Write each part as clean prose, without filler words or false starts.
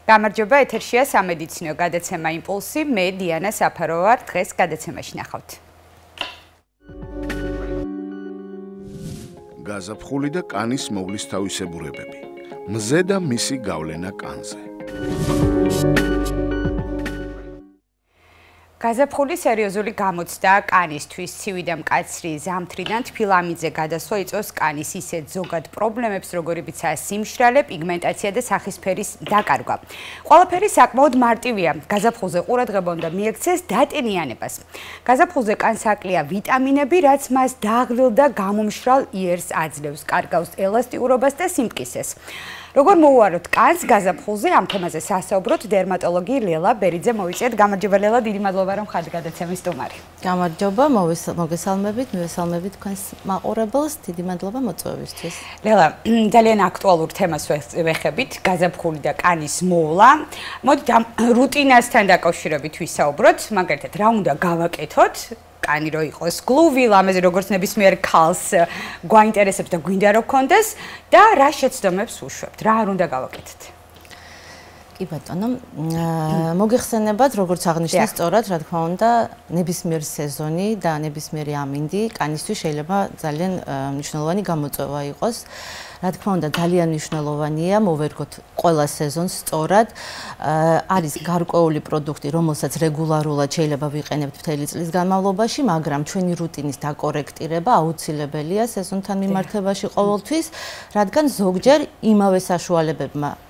გამარჯობა, ეთერშია სამედიცინო გადაცემა იმპულსი. მე დიანა საფარო ვარ, დღეს გადაცემაში ნახავთ. გაზაფხული და კანის მოვლის თავისებურებები. მზე და მისი გავლენა კანზე. გაზაფხული სერიოზული გამოცდა კანისთვის, ცივი და მკაცრი ზამთრიდან თბილამიდზე გადასვლა იწვევს კანის ისეთ ზოგად პრობლემებს, როგორებიცაა სიმშრალე, პიგმენტაცია და სახისფერის დაკარგვა. ყველაფერი საკმაოდ მარტივია. გაზაფხულზე ყურადღება უნდა მიექცეს დატენიანებას. გაზაფხულზე კანს აკლია ვიტამინები, რაც მას დაღლილ და გამომშრალ იერს აძლევს, კარგავს ელასტიურობას და სიმტკიცეს. როგორ მოუაროთ კანს გაზაფხულზე, ამ თემაზე სასაუბროთ დერმატოლოგი ლელა ბერიძე მოვიწიეთ. გამარჯობა ლელა, დიდი მადლობა რომ ხართ გადაცემის სტუმარი. გამარჯობა, მოგესალმებით, მივესალმებით თქვენს მაყურებელს, დიდი მადლობა მოწვევისთვის. ლელა, ძალიან აქტუალურ თემას ვეხებით, გაზაფხული და კანის მოვლა. მოდით ამ რუტინასთან დაკავშირებით ვისაუბროთ, მაგალითად, რა უნდა გავაკეთოთ? კანი რო იყოს გლუვი, ლამაზი როგორც ნებისმიერ ქალს გვაინტერესებს და გვინდა რომ გქონდეს და რა შეცდომებს უშვებთ, რა არ უნდა გავაკეთოთ? კი ბატონო, მოგეხსენებათ, როგორც აღნიშნე სწორად, რა თქმა უნდა, ნებისმიერ სეზონი და ნებისმიერი ამინდი კანისთვის შეიძლება ძალიან მნიშვნელოვანი გამოწვევა იყოს. რა თქმა უნდა, ძალიან მნიშვნელოვანია მოვერგოთ ყველა სეზონს სწორად. არის გარკვეული პროდუქტი, რომელსაც რეგულარულად შეიძლება ვიყენებთ მთელი წლის განმავლობაში, მაგრამ ჩვენი რუტინის დაკორექტირება აუცილებელია სეზონთან მიმართებაში ყოველთვის, რადგან ზოგჯერ იმავე საშუალებებმა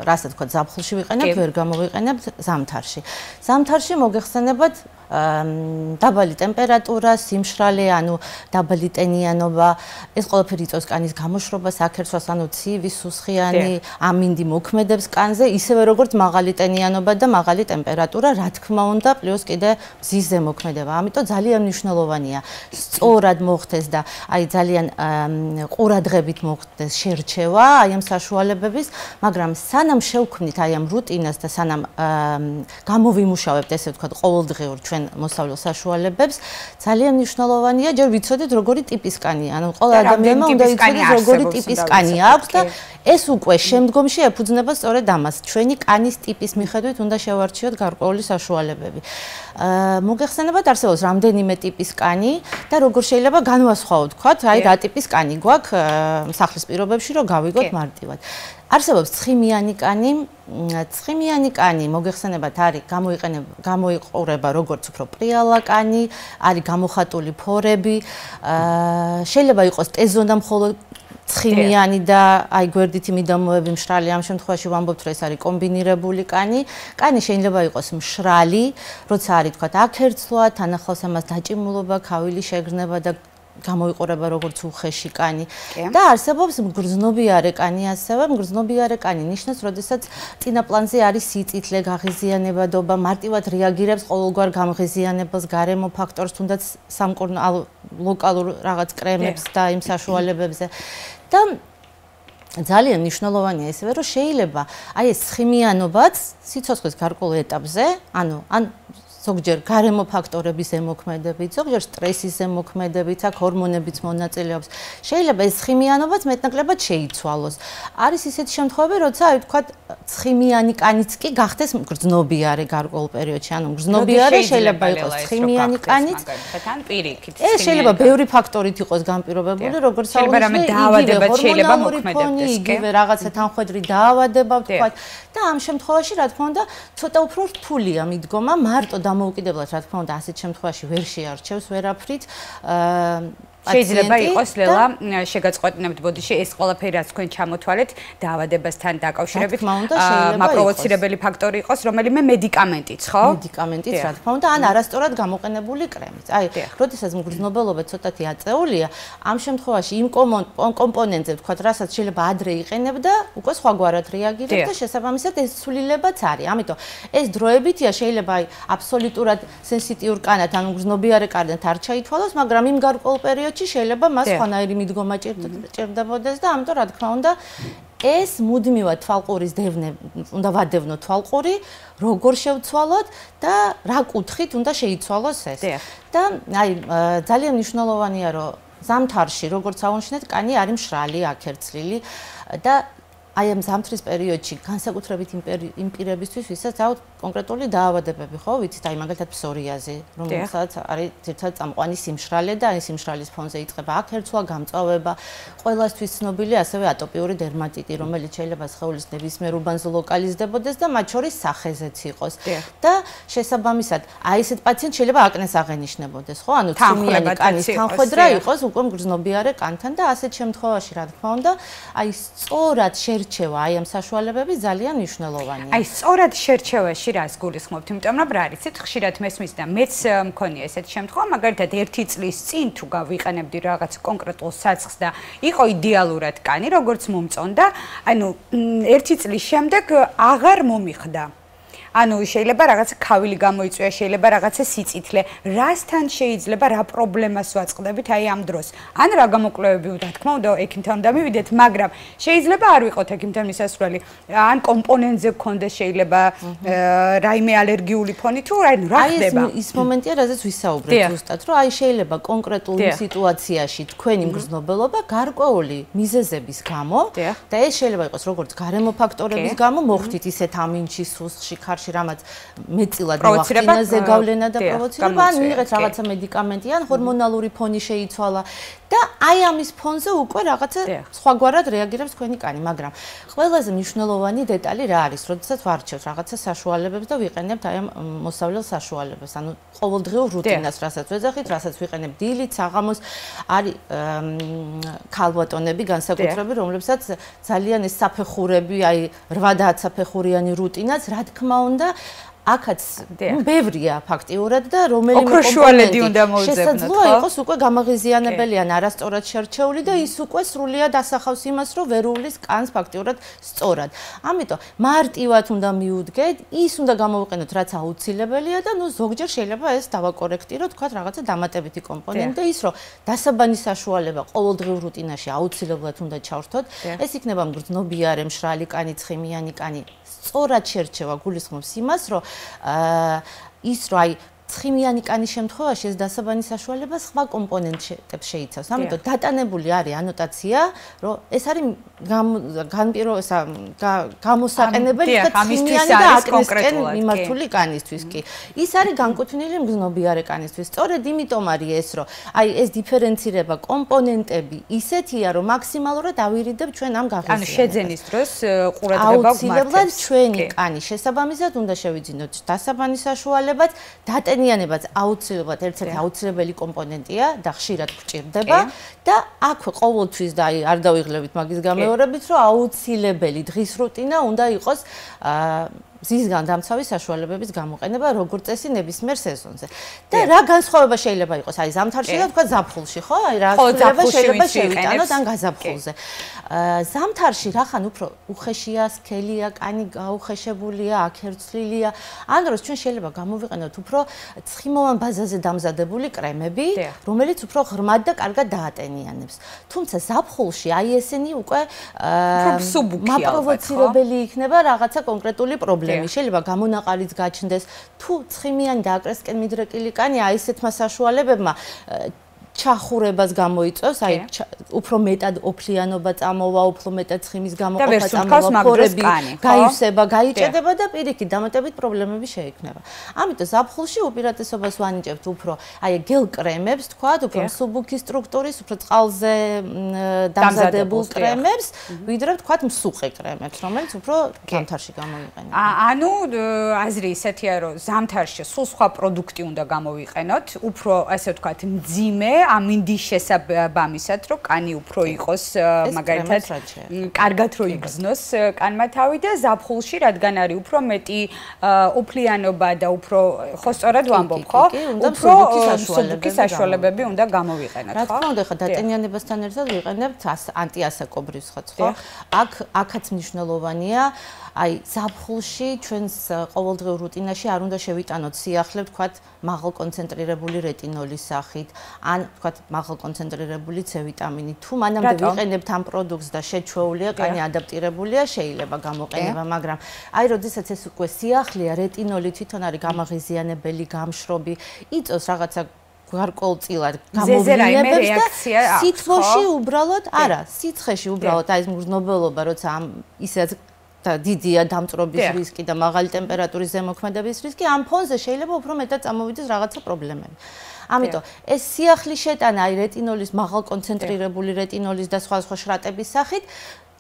რასაც თქვა ზაფხულში ვიყენებთ, ვერ გამოვიყენებთ ზამთარში. ზამთარში მოგეხსენებათ დაბალი ტემპერატურა, სიმშრალე, ანუ დაბალი ტენიანობა, ეს ყველაფერი იწვევს კანის გამოშრობას, აქერცვას, ანუ ცივი, სუსხიანი, ამინდი მოქმედებს კანზე, ისევე როგორც მაღალი ტენიანობა და მაღალი ტემპერატურა, რა თქმა უნდა, პლუს კიდე მზის ზემოქმედება. ამიტომ ძალიან მნიშვნელოვანია სწორად მოხდეს და აი ძალიან ყურადღებით მოხდეს შერჩევა აი ამ საშუალებების, მაგრამ სანამ შევქმნით აი ამ რუტინას და სანამ გამოვიმუშავებთ, ესე ვთქვათ, ყოველდღიურ ჩვენ მოსავლელ საშუალებებს, ძალიან მნიშვნელოვანია ჯერ ვიცოდეთ როგორი ტიპის კანია. ანუ ყველა ადამიანმა უნდა იცოდეს როგორი ტიპის კანი აქვს და ეს უკვე შემდგომში ეფუძნება სწორედ ამას. ჩვენი კანის ტიპის მიხედვით უნდა შევარჩიოთ გარკვეული საშუალებები. მოგეხსენებათ, არსებობს რამდენიმე ტიპის კანი და როგორ შეიძლება განვასხვაოთ, თქვათ, აი რა ტიპის კანი გვაქვს სახლის პირობებში, რომ გავიგოთ მარტივად. არსებობს ცხიმიანი კანი. ცხიმიანი კანი მოგეხსენებათ არის გამოიყურება როგორც უფრო პრიალა კანი, არის გამოხატული ფორები, შეიძლება იყოს ტეზონა მხოლოდ ცხიმიანი და აი გვერდითი მიდამოები მშრალი, ამ შემთხვევაში ვამბობთ რომ ეს არის კომბინირებული კანი. კანი შეიძლება იყოს მშრალი, როცა არის თქვათ აქერცვა, თან ახლავს ამას დაჭიმულობა, ქავილი შეგრძნება და გამოიყურება როგორც უხეში კანი და არსებობს მგრძნობიარე კანი ასევე. მგრძნობიარე კანი ნიშნავს, როდესაც წინა პლანზე არის სიწითლე, გაღიზიანებადობა, მარტივად რეაგირებს ყოველგვარ გამღიზიანებელს, გარემო ფაქტორს, თუნდაც სამკურნალო ლოკალურ რაღაც კრემებს და იმ საშუალებებზე. და ძალიან მნიშვნელოვანია ისევე, რომ შეიძლება აი ეს ცხიმიანობაც სიცოცხლის გარკვეულ ეტაპზე, ანუ ზოგჯერ გარემო ფაქტორების ზემოქმედებით, ზოგჯერ სტრესის ზემოქმედებით, აქ ჰორმონებიც მონაწილეობს. შეიძლება ეს ცხიმიანობაც მეტნაკლებად შეიცვალოს. არის ისეთი შემთხვევები, როცა აი ვთქვათ, ცხიმიანი კანიც კი გახდეს მგრძნობიარე გარკვეულ პერიოდში. ანუ მგრძნობიარე შეიძლება იყოს ცხიმიანი კანიც. ეს შეიძლება ბევრი ფაქტორით იყოს განპირობებული, როგორც საუბარია დაავადება შეიძლება მოქმედებდეს, იგივე რაღაცა თანხმედრი დაავადება ვთქვათ. და ამ შემთხვევაში, რა თქმა უნდა, ცოტა უფრო რთულია მიდგომა, მარტო დამოუკიდებლად, რა თქმა უნდა, ასეთ შემთხვევაში ვერ შეარჩევს ვერაფრით. შეიძლება იყოს ლელა შეგაწყვეტინებთ ბოდიში ეს ყველაფერი რაც თქვენ ჩამოთვალეთ დაავადებასთან დაკავშირებით მაპროვოცირებელი ფაქტორი იყოს რომელიმე მედიკამენტიც, ხო? მედიკამენტიც, რა თქმა უნდა, ან არასწორად გამოყენებული კრემიც. აი, როდესაც მგრძნობელობა ცოტათი აწეული, ამ შემთხვევაში იმ კომპონენტზე, ვთქვათ, რასაც შეიძლება ადრე იყენებდა, უკვე სხვაგვარად რეაგირებს და შესაბამისად ეს ცვლილებაც არის. ამიტომ ეს დროებითია შეიძლება აი აბსოლუტურად სენსიტიურ კანად, ან მგრძნობიარე კანად არ ჩაითვალოს, მაგრამ იმ გარკვეულ პერიოდში შეიძლება მას ხანაირი მიდგომა ჭირდებოდეს და ამიტომ რა თქმა უნდა ეს მუდმივად თვალყურის დევნე უნდა ვადევნოთ თვალყური, როგორ შევცვალოთ და რა კუთხით უნდა შეიცვალოს ეს. და აი ძალიან მნიშვნელოვანია რომ ზამთარში როგორც აუნიშნეთ კანი არის მშრალი, აქერცლილი და აი ამ ზამთრის პერიოდში განსაკუთრებით იმ პირებისთვის, ვისაც აქვთ კონკრეტული დაავადებები, ხო, ვიცით, აი მაგალითად ფსორიაზი, რომელსაც არის ძირითადად წამყვანი სიმშრალე და აი სიმშრალის ფონზე იწყება აქერცვა, გამწვავება, ყველასთვის ცნობილი ასევე ატოპიური დერმატიტი, რომელიც შეიძლება სხეულის ნებისმიერ უბანზე ლოკალიზდებოდეს და მათ შორის სახეზეც იყოს. და შესაბამისად, აი ესეთ პაციენტს შეიძლება აკნეს აღენიშნებოდეს, ხო? ანუ ცრემლიანი კანის თანხვედრა იყოს უკვე მგრძნობიარე კანთან და ასეთ შემთხვევაში, რა თქმა უნდა, აი სწორად შერჩევა აი ამ საშუალებები ძალიან მნიშვნელოვანია. აი სწორად შერჩევაში რას გულისხმობთ? იმიტომ რომ რა არის, ხშირად მესმის და მეც მქონია ესეთი შემთხვევა, მაგალითად 1 წლის წინ თუ გავიყენებდი რაღაც კონკრეტულ საცხს და იყო იდეალურად კანი, როგორც მომწონდა, ანუ 1 წლის შემდეგ აღარ მომიხდა. ანუ შეიძლება რაღაცა ქავილი გამოიწვია, შეიძლება რაღაცა სიწითლე. რასთან შეიძლება რა პრობლემას ვაწყდებით აი ამ დროს? ან რა გამოკვლევები რა თქმა უნდა ექიმთან უნდა მივიდეთ, მაგრამ შეიძლება არ ვიყოთ ექიმთან მისასვლელი. ან კომპონენტზე გქონდეს შეიძლება რაიმე ალერგიული ფონი თუ რა ხდება? აი ეს მომენტია, რაზეც ვისაუბრეთ ზუსტად, რომ აი შეიძლება კონკრეტულ სიტუაციაში თქვენი მგრძნობელობა გარკვეული მიზეზების გამო და ეს შეიძლება იყოს როგორც გარემო ფაქტორების გამო მოხდით ისეთ ამინჩის სუსხში რამაც მეტწილად მოახდინა ზეგავლენა და პროვოცირება, ან მიიღეთ რაღაცა მედიკამენტი, ან ჰორმონალური ფონი შეიცვალა და აი ამის ფონზე უკვე რაღაცა სხვაგვარად რეაგირებს თქვენი კანი, მაგრამ ყველაზე მნიშვნელოვანი დეტალი რა არის, როდესაც ვარჩევთ რაღაცა საშუალებებს და ვიყენებთ აი ამ მოსავლელ საშუალებებს, ანუ ყოველდღიურ რუტინას, რასაც ვეძახით, რასაც ვიყენებთ დილით, საღამოს, არის ქალბატონები განსაკუთრებით, რომლებსაც ძალიან ეს საფეხურები, აი 8-10 საფეხურიანი რუტინაც, რა თქმა უნდა, აქაც ბევრია ფაქტიურად და რომელიმე კომპონენტი უნდა მოიძებნოთ. შესაძლოა იყოს უკვე გამაღიზიანებელი ან არასწორად შერჩეული და ის უკვე სრულიად ასახავს იმას, რომ ვერულის კანს ფაქტიურად სწორად. ამიტომ მარტივად უნდა მიუდგეთ, ის უნდა გამოვიყენოთ, რაც აუცილებელია და ნუ ზოგჯერ შეიძლება ეს დავაკორექტიროთ, თქვა რაღაცა დამატებითი კომპონენტი და ის რომ დასაბანის საშუალება ყოველდღიურ რუტინაში აუცილებლად უნდა ჩავრთოთ, ეს იქნება მგრძნობიარე, მშრალი კანი, ცხიმიანი კანი. სწორად შერჩევა გულისხმობს იმას, რომ ის რომ აი ცხიმიანი კანის შემთხვევაში ეს დასაბანის საშუალება სხვა კომპონენტებს შეიცავს. ამიტომ დატანებული არის ანოტაცია, რომ ეს არის გამოსაყენებელი და ცხიმიანი და აკნესკენ მიმართული კანისთვის კი. ის არის განკუთვნილი მგრძნობიარე კანისთვის. სწორედ იმიტომ არის ეს, რომ აი ეს დიფერენცირება კომპონენტები ისეთია, რომ მაქსიმალურად ავირიდებ ჩვენ ამ გაღიზიანებას. ანუ შეძენის დროს ყურადღება გვმართებს. აუცილებლად ჩვენი კანი შესაბამისად უნდა შევიძინოთ დასაბანის საშუალებაც, დატენიანებაც აუცილებლად ერთ-ერთი აუცილებელი კომპონენტია და ხშირად გვჭირდება და აქვე ყოველთვის და აი არ დავიღლებით მაგის გამეორებით, რომ აუცილებელი დღის რუტინა უნდა იყოს მზისგან დამცავი საშუალებების გამოყენება როგორც წესი ნებისმიერ სეზონზე. და რა განსხვავება შეიძლება იყოს? აი ზამთარში და თქვა ზაფხულში, ხო? აი რა შეიძლება შევიტანოთ ან გაზაფხულზე. ზამთარში რახან უფრო უხეშია, სქელია, კანი გაუხეშებულია, აქერცლილია. ან დროს ჩვენ შეიძლება გამოვიყენოთ უფრო ცხიმოვან ბაზაზე დამზადებული კრემები, რომელიც უფრო ღრმად და კარგად დაატენიანებს. თუმცა ზაფხულში აი ესენი უკვე მაპროვოცირებელი იქნება რაღაცა კონკრეტული პრობლემა. შეიძლება გამონაყარიც გაჩნდეს თუ ცხიმიანი და აკრესკენ მიდრეკილი კანი აი ესეთმა საშუალებებმა ჩახურებას გამოიწვევს, აი უფრო მეტად ოფლიანობა წამოვა, უფრო მეტად ცხიმის გამოყოფა წამოვა, ფორები გაივსება, გაიჭედება და პირიქით დამატებით პრობლემები შეექმნება. ამიტომ ზაფხულში უპირატესობას ვანიჭებთ უფრო აი გელ კრემებს, თქვა, უფრო მსუბუქი სტრუქტურის, უფრო წყალზე დამზადებულ კრემებს, ვიდრე თქვა მსუყე კრემებს, რომელიც უფრო ზამთარში გამოიყენება. ანუ აზრი ისეთია, რომ ზამთარში სულ სხვა პროდუქტი უნდა გამოვიყენოთ, უფრო ასე ვთქვათ, მძიმე ამინდის შესაბამისად, რომ კანი უფრო იყოს მაგალითად კარგად რო იგრძნოს კანმა თავი და ზაფხულში რადგან არის უფრო მეტი ოფლიანობა და უფრო ხო სწორად ვამბობ, ხო? უფრო მსუბუქი საშუალებები უნდა გამოვიყენოთ, ხო? რა თქმა უნდა, ხა დატენიანებასთან ერთად ვიყენებთ ანტიასაკობრივს ხაც, ხო? აქაც მნიშვნელოვანია აი ზაფხულში ჩვენს ყოველდღიურ რუტინაში არ უნდა შევიტანოთ სიახლე, ვთქვათ, მაღალ კონცენტრირებული რეტინოლის სახით, ან ვთქვათ, მაღალ კონცენტრირებული C ვიტამინი. თუ მანამდე ვიყენებთ ამ პროდუქტს და შეჩვეულია, კანი ადაპტირებულია, შეიძლება გამოყენება, მაგრამ აი როდესაც ეს უკვე სიახლეა, რეტინოლი თვითონ არის გამაღიზიანებელი, გამშრობი, იწევს რაღაცა გარკვეულწილად გამოვიებებს და სითბოში უბრალოდ არა, სიცხეში უბრალოდ აი ეს მგრძნობელობა, როცა ამ ისეც და დიდია დამწრობის რისკი და მაღალი ტემპერატურის ზემოქმედების რისკი, ამ ფონზე შეიძლება უფრო მეტად წამოვიდეს რაღაცა პრობლემები. ამიტომ ეს სიახლის შეტანა აი რეტინოლის მაღალ კონცენტრირებული რეტინოლის და სხვა შრატების სახით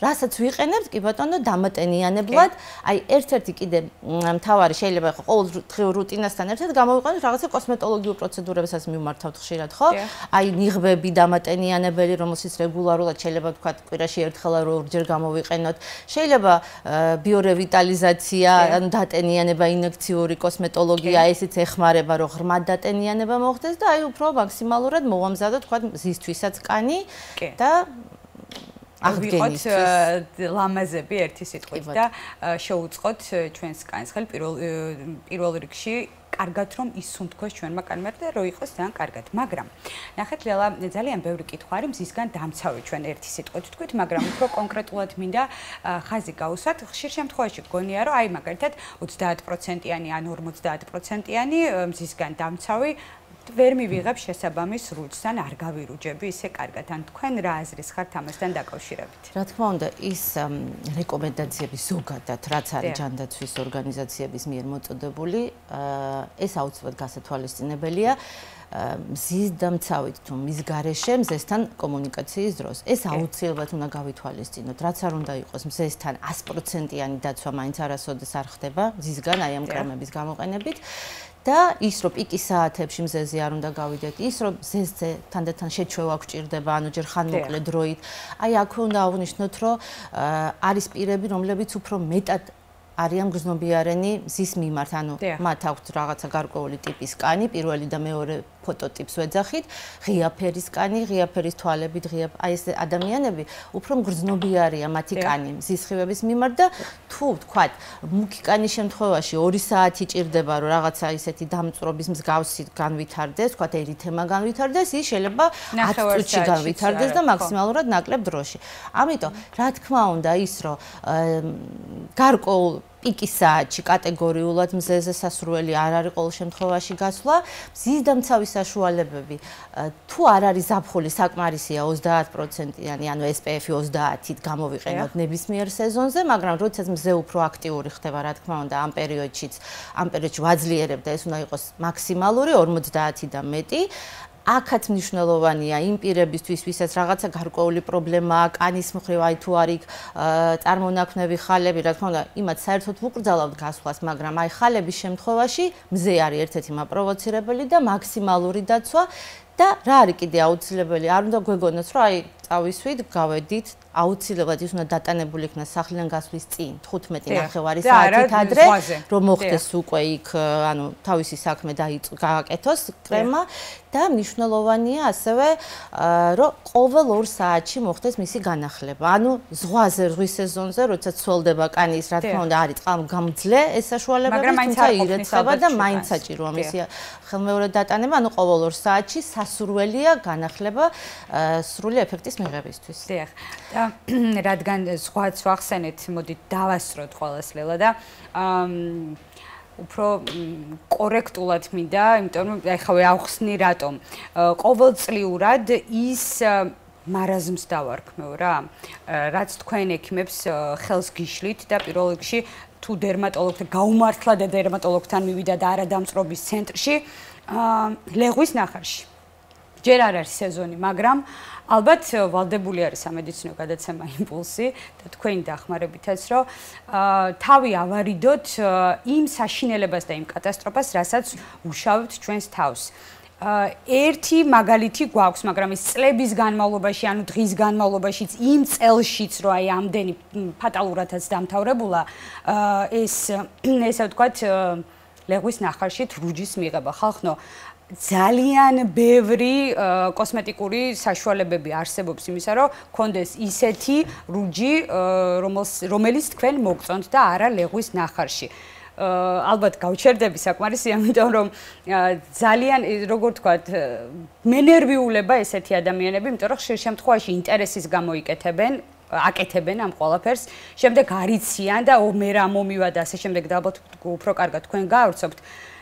რასაც ვიყენებთ, კი ბატონო, დამატენიანებლად, აი ერთ-ერთი კიდე მთავარი შეიძლება ხო ყოველდღიურ რუტინასთან ერთად გამოვიყენოთ რაღაცა კოსმეტოლოგიურ პროცედურებსაც მივმართავთ ხშირად, ხო? აი ნიღბები, დამატენიანებელი, რომელსაც რეგულარულად შეიძლება ვთქვათ, კვირაში ერთხელ ან ორჯერ გამოვიყენოთ. შეიძლება ბიორევიტალიზაცია, ანუ დატენიანება, ინექციური კოსმეტოლოგია, ესეც ეხმარება, რომ ღრმად დატენიანება მოხდეს და აი უფრო მაქსიმალურად მოვამზადოთ, ვთქვათ, მზისთვისაც კანი და ვიყოთ ლამაზები ერთი სიტყვით და შევუწყოთ ჩვენს კანის ხელი პირველ რიგში კარგად რომ ისუნთქოს ჩვენმა კანმა და რო იყოს ძალიან კარგად. მაგრამ ნახეთ ლელა ძალიან ბევრი კითხვა არის მზისგან დამცავი ჩვენ ერთი სიტყვით ვთქვით, მაგრამ უფრო კონკრეტულად მინდა ხაზი გაუსვათ. ხშირ შემთხვევაში გგონია რომ აი მაგალითად 30%-იანი ან 50%-იანი მზისგან დამცავი ვერ მივიღებ შესაბამის რუჯს ან არ გავირუჯები ისე კარგად. ან თქვენ რა აზრის ხართ ამასთან დაკავშირებით? რა თქმა უნდა, ის რეკომენდაციები ზოგადად, რაც არის ჯანდაცვის ორგანიზაციების მიერ მოწოდებული, ეს აუცილებლად გასათვალისწინებელია. მზის დამცავით თუ მის გარეშე მზესთან კომუნიკაციის დროს. ეს აუცილებლად უნდა გავითვალისწინოთ. რაც არ უნდა იყოს მზესთან 100%-იანი დაცვა მაინც არასოდეს არ ხდება მზისგან აი ამ კრემების გამოყენებით. და ის რომ პიკის საათებში მზეზე არ უნდა გავიდეთ, ის რომ მზეზე თანდათან შეჩვევა გვჭირდება, ანუ ჯერ ხანმოკლე დროით. აი აქვე უნდა აღვნიშნოთ, რომ არის პირები, რომლებიც უფრო მეტად არიან გრძნობიარენი მზის მიმართ, ანუ მათ აქვთ რაღაცა გარკვეული ტიპის კანი, პირველი და მეორე ფოტოტიპს ვეძახით, ღია ფერის კანი, ღია ფერის თვალებით, აი ეს ადამიანები უფრო მგრძნობიარია მათი კანი მზის სხივების მიმართ და თუ ვთქვათ, მუქი კანის შემთხვევაში 2 საათი ჭირდება, რომ რაღაცა ისეთი დამწრობის მსგავსი განვითარდეს, ვთქვათ, ერითემა განვითარდეს, ის შეიძლება 10 წუთში განვითარდეს და მაქსიმალურად ნაკლებ დროში. ამიტომ, რა თქმა უნდა, ის რომ გარკვეულ პიკის საათში კატეგორიულად მზეზე სასურველი არ არის ყოველ შემთხვევაში გასვლა, მზის დამცავის საშუალებები თუ არ არის ზაფხული საკმარისია 30%-იანი, ანუ SPF-ი 30-ით გამოვიყენოთ ნებისმიერ სეზონზე, მაგრამ როდესაც მზე უფრო აქტიური ხდება, რა თქმა უნდა, ამ პერიოდში ვაძლიერებ და ეს უნდა იყოს მაქსიმალური 50 და მეტი. აქაც მნიშვნელოვანია იმ პირებისთვის, ვისაც რაღაცა გარკვეული პრობლემა აქვს, კანის მხრივ აი თუ არის წარმონაქმნები ხალები, რა თქმა უნდა, იმათ საერთოდ ვუკრძალავთ გასვლას, მაგრამ აი ხალების შემთხვევაში მზე არის ერთ-ერთი მაპროვოცირებელი და მაქსიმალური დაცვა და რა არის კიდე აუცილებელი, არ უნდა გვეგონოს, რომ აი წავისვით, გავედით, აუცილებლად ის უნდა დატანებული იქნას სახლიდან გასვლის წინ 15 საათით ადრე, რომ მოხდეს უკვე იქ, ანუ თავისი საქმე გააკეთოს კრემა და მნიშვნელოვანია ასევე, რომ ყოველ 2 საათში მოხდეს მისი განახლება. ანუ ზღვის სეზონზე, როცა ცვლდება კანის, რა თქმა უნდა, არის წყალგამძლე ეს საშუალებები, თუმცა ირეცხება და მაინც საჭიროა მისი ხელმეორედ დატანება, ანუ ყოველ 2 საათში სასურველია განახლება სრული ეფექტის მიღებისთვის. დიახ. და რადგან სხვაც ვახსენეთ, მოდით დავასწროთ ყველას ლელა და უფრო კორექტულად მინდა, იმიტომ რომ ახლა ავხსნი რატომ. ყოველწლიურად ის მარაზმს დავარქმევ რა. რაც თქვენ ექიმებს ხელს გიშლით და პირველ რიგში თუ დერმატოლოგთან გაუმართლა და დერმატოლოგთან მივიდა და არა დამწრობის ცენტრში, ლეღვის ნახარში. ჯერ არ არის სეზონი, მაგრამ ალბათ ვალდებული არის სამედიცინო გადაცემა იმპულსი და თქვენი დახმარებითაც, რომ თავი ავარიდოთ იმ საშინელებას და იმ კატასტროფას, რასაც უშავებთ ჩვენს თავს. ერთი მაგალითი გვაქვს, მაგრამ ეს წლების განმავლობაში, ანუ დღის განმავლობაშიც, იმ წელშიც, რომ აი ამდენი ფატალურადაც დამთავრებულა, ესე ვთქვათ, ლეღვის ნახარში რუჯის მიღება. ხალხო, ძალიან ბევრი კოსმეტიკური საშუალებები არსებობს იმისა, რომ გქონდეს ისეთი რუჯი, რომელიც თქვენ მოგწონთ და არა ლეღვის ნახარში. ალბათ გავჩერდები საკმარისი, ამიტომ რომ ძალიან როგორ ვთქვათ, მენერვიულება ესეთი ადამიანები, იმიტომ რომ ხშირ შემთხვევაში ინტერესის გამო აკეთებენ ამ ყველაფერს, შემდეგ არიციან და მე რა მომივა და ასე შემდეგ და ალბათ უფრო კარგად თქვენ გაავრცობთ.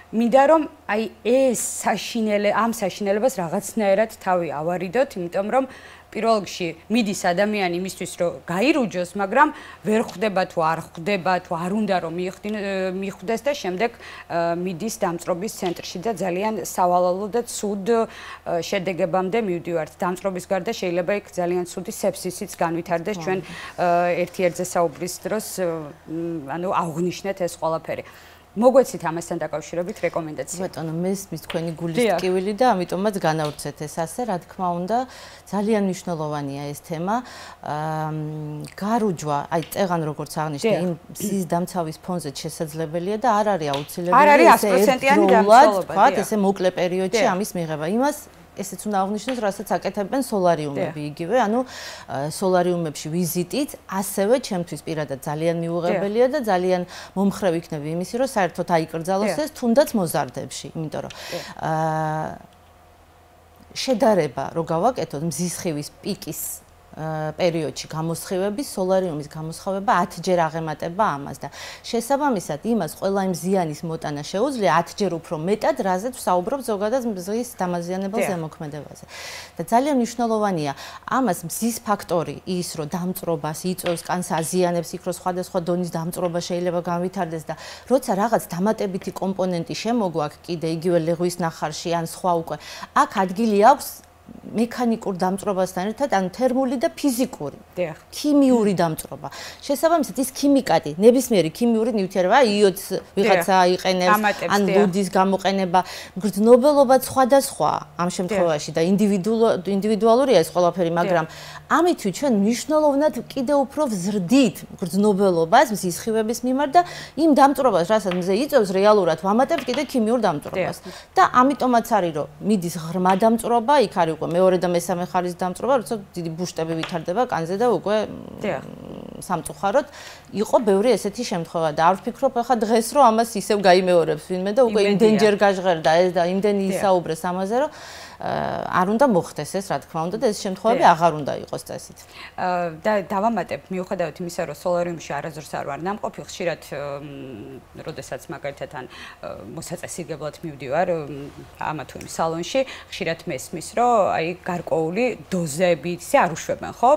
მინდა რომ აი ეს ამ საშინელებას რაღაცნაირად თავი ავარიდოთ, იმიტომ რომ პირველ რიგში მიდის ადამიანი იმისთვის რომ გაირუჯოს, მაგრამ ვერ ხვდება თუ არ ხვდება, თუ არ უნდა რომ მიხვდეს და შემდეგ მიდის დამწრობის ცენტრში და ძალიან სავალალო და ცუდ შედეგებამდე მივდივართ. დამწრობის გარდა შეიძლება იქ ძალიან ცუდი სეფსისიც განვითარდეს ჩვენ ერთ-ერთზე საუბრის დროს, ანუ აღვნიშნეთ ეს ყველაფერი. მოგვეცით ამასთან დაკავშირებით რეკომენდაცია. ბატონო, მესმის თქვენი გულის ტკივილი და ამიტომაც განავრცეთ ეს ასე, რა თქმა უნდა, ძალიან მნიშვნელოვანია ეს თემა. გარუჯვა, აი წეღან როგორც აღნიშნე, იმ მზის დამცავის ფონზე შესაძლებელია და არ არის აუცილებელი. არ არის 100%-იანი დამცველობა, ესე მოკლე პერიოდში ამის მიღება. იმას ესეც უნდა აღნიშნოს, რასაც აკეთებენ სოლარიუმები იგივე, ანუ სოლარიუმებში ვიზიტით, ასევე ჩემთვის პირადად ძალიან მიუღებელია და ძალიან მომხრე ვიქნები იმისი, რომ საერთოდ აიკრძალოს ეს თუნდაც მოზარდებში, იმიტომ რომ შედარება რო გავაკეთოთ მზის ხივის პიკის პერიოდში გამოსხივების სოლარიუმის გამოსხივება 10-ჯერ აღემატება ამას და შესაბამისად იმას ყველა იმ ზიანის მოტანა შეუძლია 10-ჯერ უფრო მეტად, რაზეც ვსაუბრობ ზოგადად მზის დამაზიანებელ ზემოქმედებაზე. და ძალიან მნიშვნელოვანია ამას მზის ფაქტორი ის, რომ დამწრობას იწვევს, კანს აზიანებს, იქ რომ სხვადასხვა დონის დამწრობა შეიძლება განვითარდეს და როცა რაღაც დამატებითი კომპონენტი შემოგვაქვს კიდე იგივე ლეღვის ნახარში ან სხვა უკვე, აქ ადგილი აქვს მექანიკურ დამწრობასთან ერთად, ანუ თერმული და ფიზიკური, ქიმიური დამწრობა. შესაბამისად, ის ქიმიკატი, ნებისმიერი ქიმიური ნივთიერება, იოდს ვიღაცა აიყენებს, ან ლუდის გამოყენება, გრძნობელობა სხვადასხვა ამ შემთხვევაში და ინდივიდუალურია ეს ყველაფერი, მაგრამ ამითვე ჩვენ მნიშვნელოვნად კიდევ უფრო ვზრდით გრძნობელობას მზის ხივების მიმართ და იმ დამწრობას, რასაც მზე იწევს, რეალურად ვამატებთ კიდე ქიმიურ დამწრობას. და ამიტომაც არის, რომ მიდის ღრმა დამწრობა, იქ არის უკვე მეორე და მესამე ხარის დამწრობა, როცა დიდი ბუშტები ვითარდება კანზე და უკვე სამწუხაროდ იყო ბევრი ესეთი შემთხვევა და არ ვფიქრობ ახლა დღეს რომ ამას ისევ გაიმეორებს ვინმე და უკვე იმდენჯერ გაჟღერდა ეს და იმდენი ისაუბრეს ამაზე რომ არ უნდა მოხდეს ეს, რა თქმა უნდა და ეს შემთხვევები აღარ უნდა იყოს წესით. და დავამატებ, მიუხედავად იმისა, რომ სოლარიუმში არაზრს არ ვარ ნამყოფი, ხშირად როდესაც მაგალითად ან მოსაწესრიგებლად მივდივარ ამა თუ იმ სალონში, ხშირად მესმის, რომ აი გარკვეული დოზებით არ უშვებენ, ხო,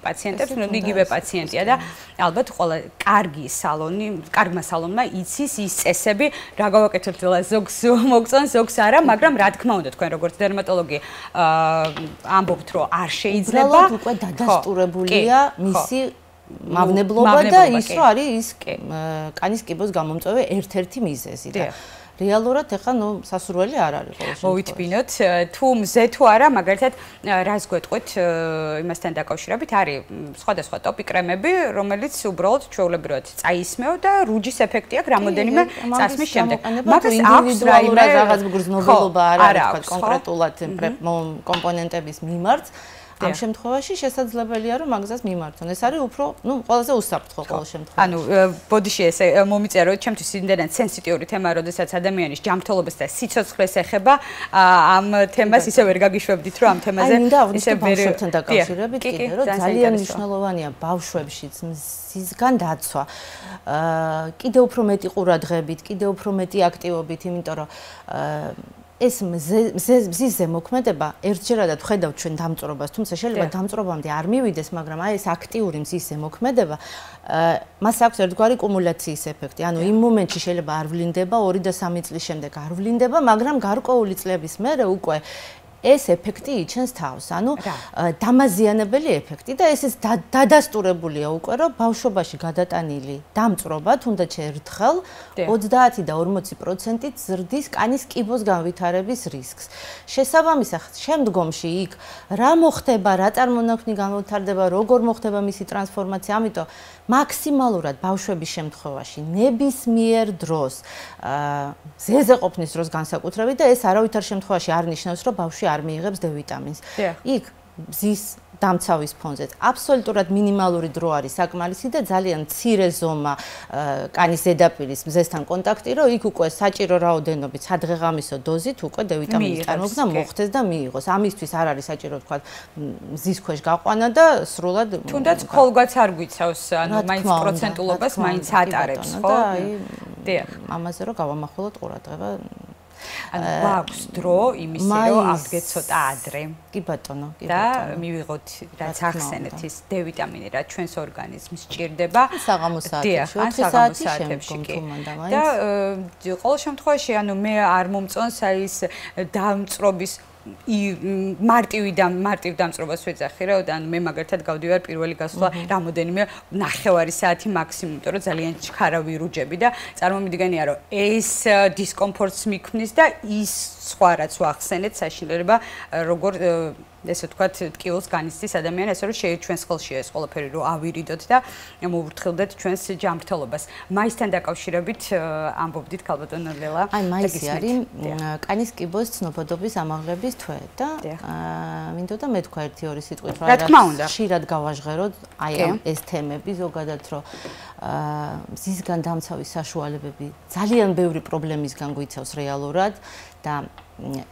პაციენტებს, ნუ იგივე პაციენტია და ალბათ ყველა კარგმა სალონმა იცის ის წესები, რა გავაკეთებთ ყველა ზოგს მოგწონს, ზოგს არა, მაგრამ რა თქმა უნდა თქვენ როგორც დერმატოლოგი ამბობთ, რომ არ შეიძლება უკვე დადასტურებულია მისი მავნებლობა და ის რომ არის ის კანის კიბოს გამომწვევი ერთ-ერთი მიზეზი და რეალურად ეხლა ნუ სასურველი არ არის ყოველ შემთხვევაში. მოვიტბინოთ, თუ მზე თუ არა, მაგალითად, რას გვეტყვით იმასთან დაკავშირებით, არის სხვადასხვა ტოპი კრემები, რომელიც უბრალოდ ჩვეულებრივად წაისმევ და რუჯის ეფექტი აქვს რამოდენიმე წასმის შემდეგ. მაგას აქვს რაიმე რაღაც გრძნობელობა არ არის თქვა კონკრეტულად კომპონენტების მიმართ. ამ შემთხვევაში შესაძლებელია რომ მაგზას მიმართონ. ეს არის უფრო, ნუ ყველაზე უსაფრთხო ყოველ შემთხვევაში. ანუ ბოდიში ესე მომიწია რომ ჩემთვის იმდენად სენსიტიური თემაა, როდესაც ადამიანის ჯანმრთელობას და სიცოცხლეს ეხება, ამ თემას ისე ვერ გაგიშვებდით რომ ამ თემაზე ისე ბავშვებთან დაკავშირებით კიდე რომ ძალიან მნიშვნელოვანია ბავშვებშიც მზისგან დაცვა. კიდე უფრო მეტი ყურადღებით, კიდე უფრო მეტი აქტივობით, იმიტომ რომ ეს მზის ზემოქმედება ერთჯერადად ხედავთ ჩვენ დამწრობას, თუმცა შეიძლება დამწრობამდე არ მივიდეს, მაგრამ აი ეს აქტიური მზის ზემოქმედება მას აქვს ერთგვარი კუმულაციის ეფექტი. ანუ იმ მომენტში შეიძლება არ ვლინდება, 2 და 3 წლის შემდეგ არ ვლინდება, მაგრამ გარკვეული წლების მერე უკვე ეს ეფექტი იჩენს თავს, ანუ დამაზიანებელი ეფექტი და ესეც დადასტურებულია უკვე, რომ ბავშვობაში გადატანილი დამწრობა თუნდაც ერთხელ 30 და 40% ზრდის კანის კიბოს განვითარების რისკს. შესაბამისად, შემდგომში იქ რა მოხდება, რა წარმონაქმნი განვითარდება, როგორ მოხდება მისი ტრანსფორმაცია, ამიტომ მაქსიმალურად ბავშვების შემთხვევაში ნებისმიერ დროს ზეზე ყოფნის დროს განსაკუთრებით და ეს არავითარ შემთხვევაში არ ნიშნავს, რომ ბავშვი არ მიიღებს D ვიტამინს. იქ მზის დამცავის ფონზე. აბსოლუტურად მინიმალური დრო არის საკმარისი და ძალიან მცირე ზომა კანის ზედაპირის მზესთან კონტაქტი, რომ იქ უკვე საჭირო რაოდენობით სადღეღამისო დოზით უკვე D ვიტამინის წარმოქმნა მოხდეს და მიიღოს. ამისთვის არ არის საჭირო თქვა მზის ქვეშ გაყვანა და სრულად თუნდაც ხოლგვაც არ გვიცავს, ანუ მაინც პროცენტულობას მაინც ატარებს, ხო? დიახ. ამაზე რომ გავამახვილოთ ყურადღება ანუ გვაქვს დრო იმისი, რომ აღდგეთ ცოტა ადრე. კი ბატონო, კი და ბატონო. მივიღოთ რაც ახსენეთ ის D ვიტამინი, რაც ჩვენს ორგანიზმს სჭირდება. საღამო საათებში, 4 საათებში კი. და ყოველ შემთხვევაში, ანუ მე არ მომწონს აი ის დამწრობის მარტივ დამწრობას ვეძახი რა და მე მაგალითად გავდივარ პირველი გასვლა რამოდენიმე ნახევარი საათი მაქსიმუმ, იმიტომ რომ ძალიან ჩქარა ვირუჯები და წარმომიდგენია რომ ეს დისკომფორტს მიქმნის და ის სხვა რაც ვახსენეთ საშინელება როგორ ესე ვთქვათ, ტკივილს განიცდის ადამიანი, ასე რომ ჩვენს ხელშია ეს ყველაფერი რომ ავირიდოთ და მოვურთხილდეთ ჩვენს ჯანმრთელობას. მაისთან დაკავშირებით ამბობდით ქალბატონო ლელა. აი მაისი არის კანის კიბოს ცნობადობის ამაღლების თვე და მინდოდა მეთქვა 1-2 სიტყვით რა თქმა უნდა. ხშირად გავაჟღეროთ აი ეს თემები ზოგადად რომ მზისგან დამცავის საშუალებები ძალიან ბევრი პრობლემისგან გვიცავს რეალურად და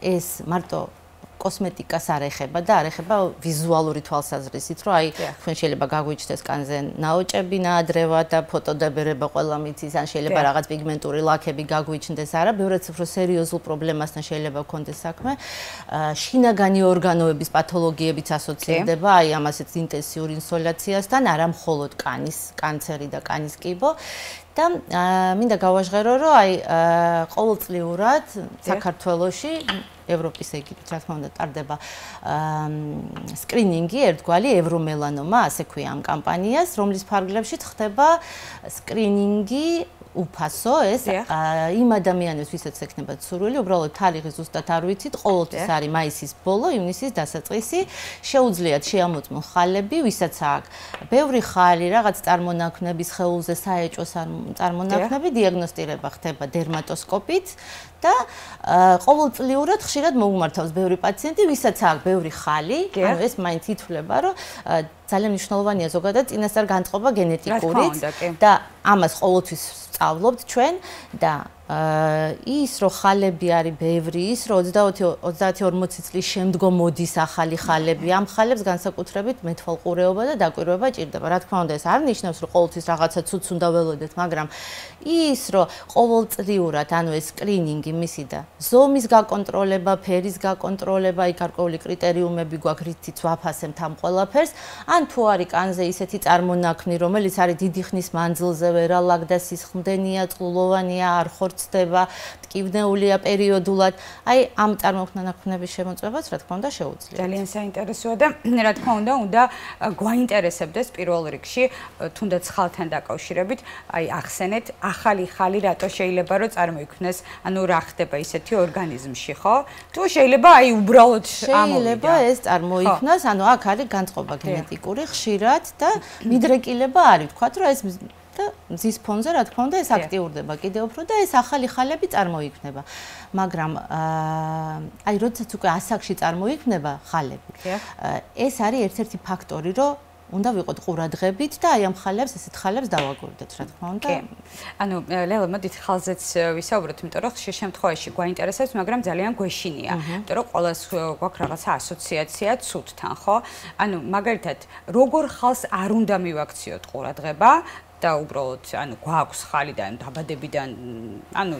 ეს მარტო კოსმეტიკას არ ეხება და არ ეხება ვიზუალური თვალსაზრისით, რომ აი თქვენ შეიძლება გაგვიჩნდეს კანზე ნაოჭები ნაადრევად და ფოტოდაბერება ყველა მიცის, ან შეიძლება რაღაც პიგმენტური ლაქები გაგვიჩნდეს, არა, ბევრად უფრო სერიოზულ პრობლემასთან შეიძლება გქონდეს საქმე. შინაგანი ორგანოების პათოლოგიებიც ასოცირდება აი ამასეთ ინტენსიურ ინსოლაციასთან, არა მხოლოდ კანის კანცერი და კანის კიბო. და მინდა გავაჟღერო, რომ აი ყოველწლიურად საქართველოში ევროპის ეგრეთ რა თქმა უნდა ტარდება სკრინინგი ერთგვარი ევრომელანომა, ასე ქვია ამ კამპანიას, რომლის ფარგლებში ხდება სკრინინგი უფასო ეს იმ ადამიანებს, ვისაც ექნებათ სურვილი, უბრალოდ თარიღი ზუსტად არ ვიცით, ყოველთვის არის მაისის ბოლო, ივნისის დასაწყისი, შეუძლიათ შეამოწმონ ხალები, ვისაც აქვს ბევრი ხალი, რაღაც წარმონაქმნები, სხეულზე საეჭვო წარმონაქმნები, დიაგნოსტირება ხდება დერმატოსკოპით და ყოველწლიურად ხშირად მოუმართავს ბევრი პაციენტი, ვისაც აქვს ბევრი ხალი, ანუ ეს მაინც ითვლება, რომ ძალიან მნიშვნელოვანია ზოგადად წინასწარ განწყობა გენეტიკურით და ამას ყოველთვის სწავლობთ ჩვენ და ის რომ ხალები არის ბევრი, ის რომ 30-40 წლის შემდგომ მოდის ახალი ხალები, ამ ხალებს განსაკუთრებით მეთვალყურეობა და დაკვირვება ჭირდება. რა თქმა უნდა, ეს არ ნიშნავს, რომ ყოველთვის რაღაცა ცუდს უნდა ველოდეთ, მაგრამ ის რომ ყოველწლიურად, ანუ ეს სკრინინგი მისი და ზომის გაკონტროლება, ფერის გაკონტროლება, აი გარკვეული კრიტერიუმები გვაქვს, რითიც ვაფასებთ ამ ყველაფერს, ან თუ არის კანზე ისეთი წარმონაქმნი, რომელიც არის დიდი ხნის მანძილზე ვერალაგდა, სისხლდენია, წყლულოვანია, არ ხორცდება, ტკივნეულია პერიოდულად. აი ამ წარმონაქმნების შემოწმებაც რა თქმა უნდა შეუძლია. ძალიან საინტერესოა და რა თქმა უნდა გვაინტერესებდეს პირველ რიგში თუნდაც ხალთან დაკავშირებით, აი ახსენეთ ახალი ხალი რატო შეიძლება რომ წარმოიქმნეს, ანუ რა ხდება ისეთი ორგანიზმში, ხო? თუ შეიძლება აი უბრალოდ შეიძლება ეს წარმოიქმნას, ანუ აქ არის განწყობა გენეტიკური ხშირად და მიდრეკილება არის, თქვათ რომ ეს და მზის ფონზე რა თქმა უნდა ეს აქტიურდება კიდევ უფრო და ეს ახალი ხალები წარმოიქმნება. მაგრამ აი როდესაც უკვე ასაკში წარმოიქმნება ხალები, ეს არის ერთ-ერთი ფაქტორი, რომ უნდა ვიყოთ ყურადღებით და აი ამ ხალებს, ესეთ ხალებს დავაკვირდეთ, რა თქმა უნდა. ანუ ლელა, მოდით ხალზეც ვისაუბროთ, იმიტომ რომ ხშირ შემთხვევაში გვაინტერესებს, მაგრამ ძალიან გვეშინია, იმიტომ რომ ყოველს გვაქვს რაღაცა ასოციაცია ცუდთან, ხო? ანუ მაგალითად, როგორ ხალს არ უნდა მივაქციოთ ყურადღება და უბრალოდ ანუ გვაქვს ხალი და დაბადებიდან ანუ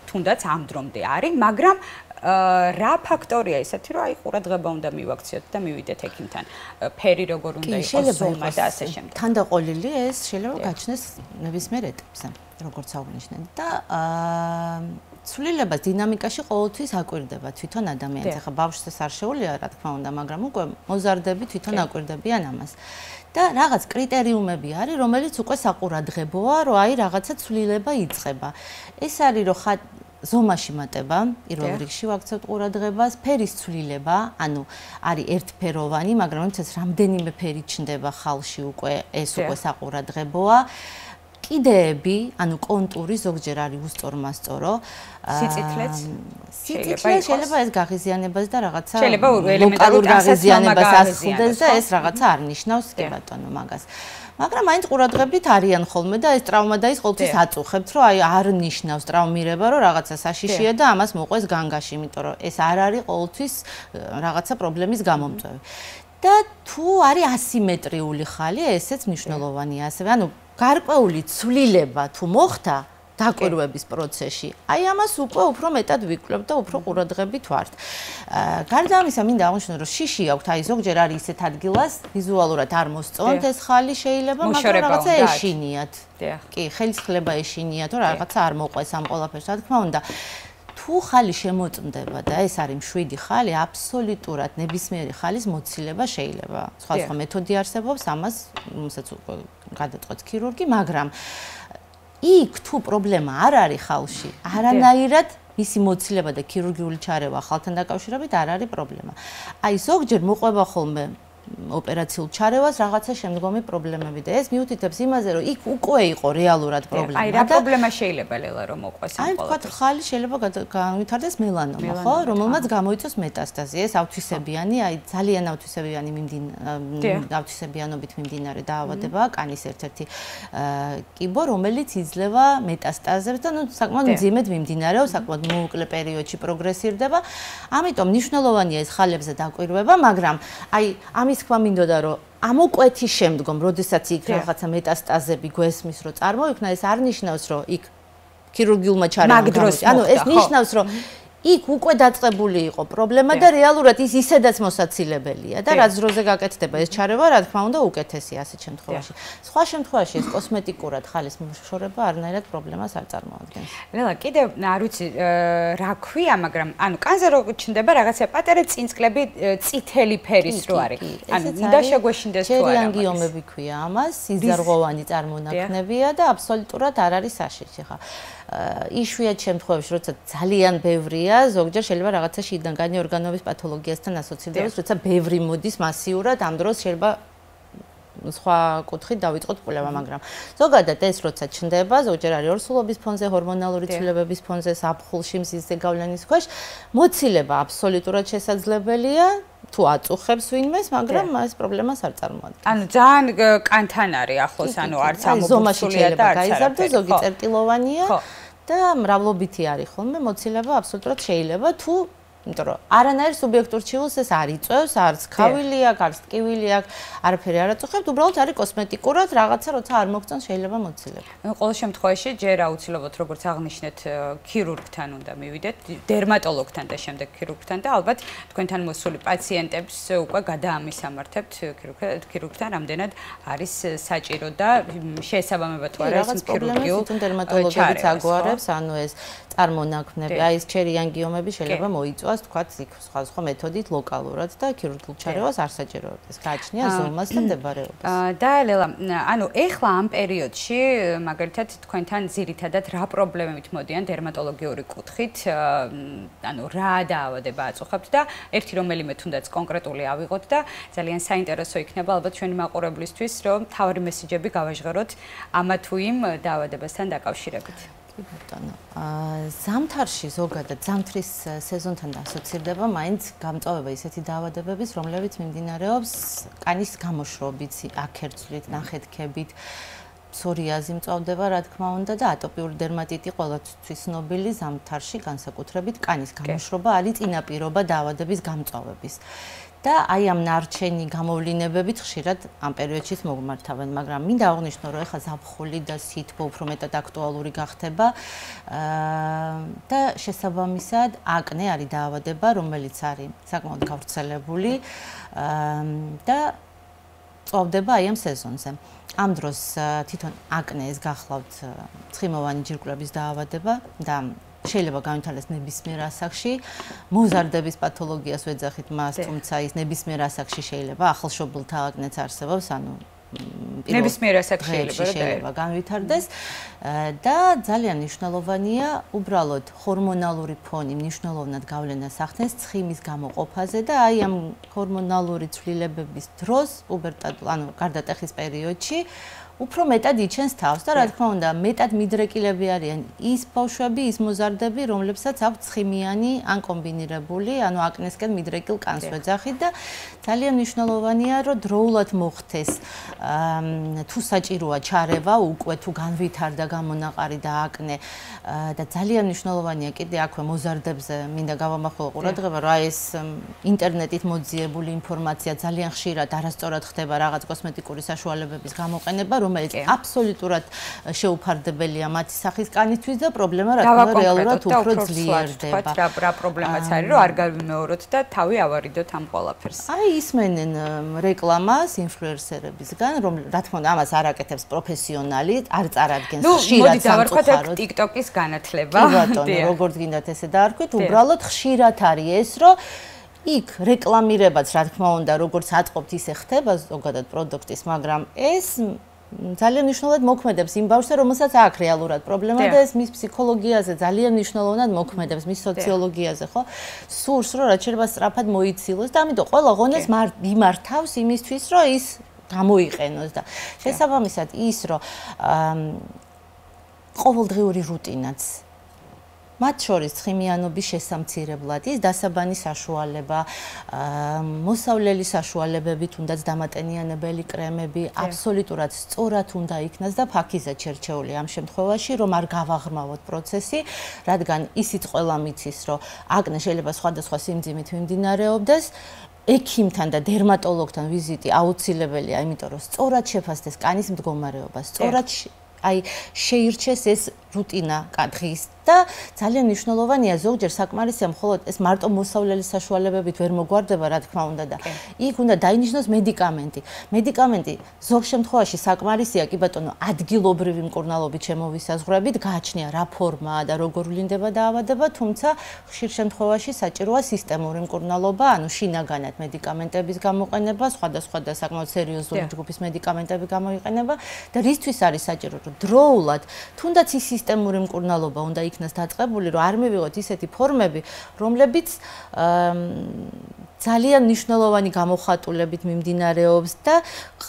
თუნდაც ამ დრომდე არის, მაგრამ რა ფაქტორია ისეთი, რომ აი ყურადღება უნდა მივაქციოთ და მივიდეთ ექიმთან. ფერი როგორ უნდა იყოს, ზომა და ასე შემდეგ. თანდაყოლილი ეს შეიძლება გაჩნდეს ნებისმიერ ეტაპზე, როგორც აღნიშნეთ და ცვლილებას დინამიკაში ყოველთვის აკვირდება თვითონ ადამიანს. ახლა ბავშვს ეს არ შეუძლია, რა თქმა უნდა, მაგრამ უკვე მოზარდები თვითონ აკვირდებიან ამას. და რაღაც კრიტერიუმები არის, რომელიც უკვე საყურადღებოა, რომ აი რაღაცა ცვლილება იწყება. ეს არის რომ ზომაში მატება, პირველ რიგში ვაქცევთ ყურადღებას, ფერის ცვლილება, ანუ არის ერთფეროვანი, მაგრამ როდესაც რამდენიმე ფერი ჩნდება ხალში უკვე, ეს უკვე საყურადღებოა. კიდეები, ანუ კონტური ზოგჯერ არის უსწორმასწორო. სიწითლეც შეიძლება ეს გაღიზიანებას და რაღაცა შეიძლება ელემენტარულ გაღიზიანებას ასხულდეს და ეს რაღაცა არ ნიშნავს კი ბატონო მაგას. მაგრამ მაინც ყურადღებით არიან ხოლმე და ეს ტრავმა და ის ყოველთვის აწუხებთ, რომ აი არ ნიშნავს ტრავმირება, რომ რაღაცა საშიშია და ამას მოყვეს განგაში, იმიტომ რომ ეს არ არის ყოველთვის რაღაცა პრობლემის გამომწვევი. და თუ არის ასიმეტრიული ხალი, ესეც მნიშვნელოვანია ასევე. ანუ გარკვეული ცვლილება თუ მოხდა დაკვირვების პროცესში, აი ამას უკვე უფრო მეტად ვიკვლევთ და უფრო ყურადღებით ვართ. გარდა ამისა, მინდა აღვნიშნო, რომ შიში აქვთ, აი ზოგჯერ არის ისეთ ადგილას, ვიზუალურად არ მოსწონთ ეს ხალი შეიძლება, მაგრამ რაღაცა ეშინიათ. კი, ხელისხლება ეშინიათ, რომ რაღაცა არ მოყვეს ამ ყველაფერს, რა თქმა უნდა. თუ ხალი შემოწმდება და ეს არის მშვიდი ხალი, აბსოლუტურად ნებისმიერი ხალის მოცილება შეიძლება. სხვა მეთოდი არსებობს, ამასაც უკვე გადაწყვეტს ქირურგი, მაგრამ იქ თუ პრობლემა არ არის ხალში, არანაირად მისი მოცილება და ქირურგიული ჩარევა ხალთან დაკავშირებით არ არის პრობლემა. აი ზოგჯერ მოყვება ხოლმე ოპერაციულ ჩარევას რაღაცა შემდგომი პრობლემები და ეს მიუთითებს იმაზე, რომ იქ უკვე იყო რეალურად პრობლემა. აი რა პრობლემა შეიძლება ლელა რომ მოყვეს ამ ყველაფერს? აი თქვა ხალი შეიძლება განვითარდეს მელანომა, ხო? რომელმაც გამოიწვევს მეტასტაზი. ეს ავთვისებიანი, აი ძალიან ავთვისებიანობით მიმდინარე დაავადებაა კანის ერთ-ერთი კიბო, რომელიც იძლევა მეტასტაზებს და საკმაოდ მძიმედ მიმდინარეობს, საკმაოდ მოუკლე პერიოდში პროგრესირდება. ამიტომ მნიშვნელოვანია ეს ხალებზე დაკვირვება, მაგრამ აი ამის თქვა მინდოდა რომ ამ უკვეთის შემდგომ, როდესაც იქ რაღაცა მეტასტაზები გვესმის, რომ წარმოიქმნა, ეს არ ნიშნავს, რომ იქ ქირურგიულმა ჩარევამ გამოიწვია. ანუ ეს ნიშნავს, რომ იქ უკვე დაწყებული იყო პრობლემა და რეალურად ის ისედაც მოსაცილებელია და რაც დროზე გაკეთდება ეს ჩარევა, რა თქმა უნდა, უკეთესია ასეთ შემთხვევაში. სხვა შემთხვევაში ეს კოსმეტიკურად ხალის მოშორება არანაირად პრობლემას არ წარმოადგენს. ლელა, კიდევ არ ვიცი რა ქვია, მაგრამ ანუ კანზე რო ჩნდება რაღაცა პატარა წინწკლები წითელი ფერის რო არის. ანუ მინდა შეგვეშინდეს თუ არა. ჩერიანგიომები ქვია ამას, სიზარღვოვანი წარმონაქმნებია და აბსოლუტურად არ არის საშიში ხა. იშვიათ შემთხვევებში, როცა ძალიან ბევრია, ზოგჯერ შეიძლება რაღაცა შიგნგანი ორგანოების პათოლოგიასთან ასოცირდეს, როცა ბევრი მოდის მასიურად, ამ დროს შეიძლება სხვა კუთხით დავიწყოთ კვლევა, მაგრამ ზოგადად ეს როცა ჩნდება, ზოგჯერ არის ორსულობის ფონზე, ჰორმონალური ცვლილებების ფონზე, საფხულში, მზისზე გავლენის ქვეშ, მოცილება აბსოლუტურად შესაძლებელია. თუ აწუხებს ვინმეს, მაგრამ ეს პრობლემას არ წარმოადგენს. ანუ ძალიან კანთან არის ახლოს, ანუ არც ამობურცულია და არც გაიზარდოს, ზოგი წერტილოვანია და მრავლობითი არის ხოლმე, მოცილება აბსოლუტურად შეიძლება თუ იმიტომ რომ არანაირ სუბიექტურ ჩიულს ეს არ იწევს, არც ქავილი აქვს, არც ტკივილი აქვს, არაფერი არ აწუხებთ, უბრალოდ არის კოსმეტიკურად რაღაცა, როცა არ მოგწონს შეიძლება მოცილება. ყოველ შემთხვევაში ჯერ აუცილებლად როგორც აღნიშნეთ, ქირურგთან უნდა მივიდეთ, დერმატოლოგთან და შემდეგ ქირურგთან და ალბათ თქვენთან მოსული პაციენტებს უკვე გადაამისამართებთ ქირურგთან, რამდენად არის საჭირო და შესაბამება თუ არა ეს ქირურგიულ დერმატოლოგებიც აგვარებს, ანუ ეს წარმონაქმნები, აი ეს ჩერიანგიომები შეიძლება მოიწვას, თქვათ, იქ სხვა მეთოდით ლოკალურად და ქირურგიულ ჩარევას არ საჭიროებთ. ეს გააჩნია ზომას და მდებარეობას. და ლელა, ანუ ეხლა ამ პერიოდში, მაგალითად, თქვენთან ძირითადად რა პრობლემებით მოდიან დერმატოლოგიური კუთხით, ანუ რა დაავადება აწუხებთ და ერთი რომელიმე თუნდაც კონკრეტული ავიღოთ და ძალიან საინტერესო იქნება ალბათ ჩვენი მაყურებლისთვის, რომ თავი მესიჯები გავაჟღეროთ ამა თუ იმ დაავადებასთან დაკავშირებით. ბატონო, ზამთარში ზოგადად ზამთრის სეზონთან ასოცირდება მაინც გამწვავება ისეთი დაავადებების, რომლებიც მიმდინარეობს კანის გამოშრობით, აქერცვლით, ნახეთქებით, psoriazi მწვავდება, რა თქმა უნდა, და ატოპიური დერმატიტი ყოველთვის ცნობილი ზამთარში განსაკუთრებით კანის გამოშრობა არის წინაპირობა დაავადების გამწვავების. და აი ამ ნარჩენი გამოვლინებებით ხშირად ამ პერიოდშიც მოგმართავენ, მაგრამ მინდა აღვნიშნო, რომ ეხლა ზაფხული და სითბო უფრო მეტად აქტუალური გახდება და შესაბამისად აკნე არის დაავადება, რომელიც არის საკმაოდ გავრცელებული და წვავდება აი ამ სეზონზე. ამ დროს თვითონ აკნეს გახლავთ ცხიმოვანი ჯირკვლების დაავადება და შეიძლება განვითარდეს ნებისმიერ ასაკში, მოზარდების პათოლოგიას ვეძახით მას, თუმცა ის ნებისმიერ ასაკში შეიძლება, ახალშობილთა აკნეც არსებობს, ანუ ნებისმიერ ასაკში შეიძლება განვითარდეს და ძალიან მნიშვნელოვანია უბრალოდ ჰორმონალური ფონი მნიშვნელოვნად გავლენას ახდენს ცხიმის გამოყოფაზე და აი ამ ჰორმონალური ცვლილებების დროს, ანუ გარდატეხის პერიოდში უფრო მეტად იჩენს თავს და რა თქმა უნდა, მეტად მიდრეკილები არიან ის ბავშვები, ის მოზარდები, რომლებსაც აქვთ ცხიმიანი ან კომბინირებული, ანუ აკნესკენ მიდრეკილ კანს ვეძახით და ძალიან მნიშვნელოვანია, რომ დროულად მოხდეს თუ საჭიროა ჩარევა, უკვე თუ განვითარდა გამონაყარი და აკნე და ძალიან მნიშვნელოვანია კიდე აქვე მოზარდებზე მინდა გავამახვილო ყურადღება, რომ ეს ინტერნეტით მოძიებული ინფორმაცია ძალიან ხშირად არასწორად ხდება რაღაც კოსმეტიკური საშუალებების გამოყენება, რომელიც აბსოლუტურად შეუფარდებელია მათი სახის კანისთვის და პრობლემა რა თქმა უნდა რეალურად უფრო ძლიერდება. რა პრობლემაც არის, რომ არ გავიმეოროთ და თავი ავარიდოთ ამ ყველაფერს. აი ისმენენ რეკლამას ინფლუენსერებისგან, რომ რა თქმა უნდა ამას არ აკეთებს პროფესიონალი, არ წარადგენს ხშირად სამწუხაროდ TikTok-ის განათლება. კი ბატონო, როგორც გინდათ ესე დაარქვით, უბრალოდ ხშირად არის ეს, რომ იქ რეკლამირებაც რა თქმა უნდა, როგორც ატყობთ, ისე ხდება ზოგადად პროდუქტის, მაგრამ ეს ძალიან მნიშვნელოვნად მოქმედებს იმ ბავშვზე, რომელსაც აქვს რეალურად პრობლემა და ეს მის ფსიქოლოგიაზე ძალიან მნიშვნელოვნად მოქმედებს, მის სოციოლოგიაზე, ხო? სურს, რომ რაც შეიძლება სწრაფად მოიცილოს და ამიტომ ყველა ღონეს მიმართავს იმისთვის, რომ ის გამოიყენოს და შესაბამისად ის, რომ ყოველდღიური რუტინაც მათ შორის ცხიმიანობის შესამცირებლად ის დასაბანი საშუალება, მოსავლელი საშუალებები, თუნდაც დამატენიანებელი კრემები, აბსოლუტურად სწორად უნდა იქნას და ფაქიზად შერჩეული ამ შემთხვევაში, რომ არ გავაღრმავოთ პროცესი, რადგან ისიც ყველა მიცის, რომ აკნე შეიძლება სხვადასხვა სიმძიმით მიმდინარეობდეს, ექიმთან და დერმატოლოგთან ვიზიტი აუცილებელია, იმიტომ რომ სწორად შეფასდეს კანის მდგომარეობა, სწორად აი შეირჩეს ეს რუტინა კადღის და ძალიან მნიშვნელოვანია ზოგჯერ საკმარისია მხოლოდ ეს მარტო მოსავლელი საშუალებებით ვერ მოგვარდება რა თქმა უნდა და იქ უნდა დაინიშნოს მედიკამენტი. მედიკამენტი ზოგ შემთხვევაში საკმარისია კი ბატონო ადგილობრივი მკურნალობით შემოვისაზღვრებით გააჩნია რა ფორმაა და როგორ ვლინდება დაავადება, თუმცა ხშირ შემთხვევაში საჭიროა სისტემური მკურნალობა, ანუ შინაგანად მედიკამენტების გამოყენება, სხვადასხვა და საკმაოდ სერიოზული ჯგუფის მედიკამენტები გამოიყენება და რისთვის არის საჭირო, რომ დროულად თუნდაც ის სისტემური მკურნალობა უნდა იქნას დაწყებული, რომ არ მივიღოთ ისეთი ფორმები, რომლებიც ძალიან მნიშვნელოვანი გამოხატულებით მიმდინარეობს და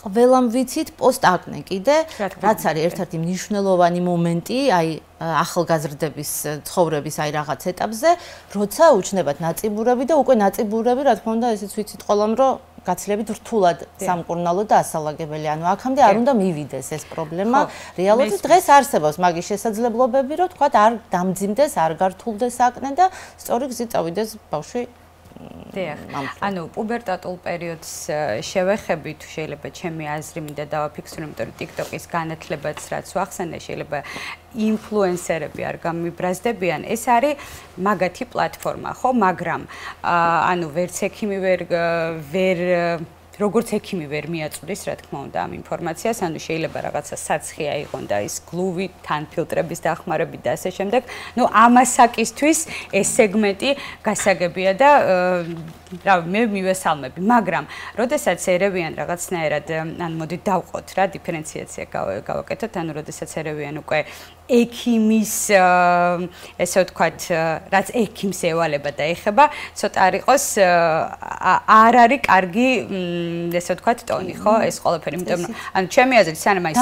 ყველამ ვიცით პოსტ-აკნე კიდე, რაც არის ერთ-ერთი მნიშვნელოვანი მომენტი, აი ახალგაზრდების ცხოვრების აი რაღაც ეტაპზე, როცა უჩნდებათ ნაწიბურები და უკვე ნაწიბურები, რა თქმა უნდა, ესეც ვიცით ყველამ, რომ გაცილებით რთულად სამკურნალო და ასალაგებელი, ანუ აქამდე არ უნდა მივიდეს ეს პრობლემა. რეალურად დღეს არსებობს მაგის შესაძლებლობები, რომ თქვა არ დამძიმდეს, არ გართულდეს აკნე და სწორი გზით წავიდეს ბავშვი. ანუ პუბერტატულ პერიოდს შევეხები თუ შეიძლება ჩემი აზრი მინდა დავაფიქსირო, იმიტომ რომ TikTok-ის განათლებაც რაც ვახსენე, შეიძლება ინფლუენსერები არ გამიბრაზდებიან. ეს არის მაგათი პლატფორმა, ხო, მაგრამ ანუ ვერც ექიმი ვერ როგორც ექიმი ვერ მიაწვდის, რა თქმა უნდა, ამ ინფორმაციას, ანუ შეიძლება რაღაცა საცხი აიღონ და ის გლუვი, თან ფილტრების დახმარებით და ასე შემდეგ. ნუ ამასაკისთვის ეს სეგმენტი გასაგებია და რა მე მივესალმები, მაგრამ როდესაც ერევიან რაღაცნაირად, ანუ მოდი დავყოთ რა, დიფერენციაცია გავაკეთოთ, ანუ როდესაც ერევიან უკვე ექიმის ესე ვთქვათ, რაც ექიმს ევალება და ეხება, ცოტა არ იყოს არ არის კარგი ესე ვთქვათ ტონი, ხო? ეს ყველაფერი, იმიტომ რომ ანუ ჩემი აზრით, სანამ აი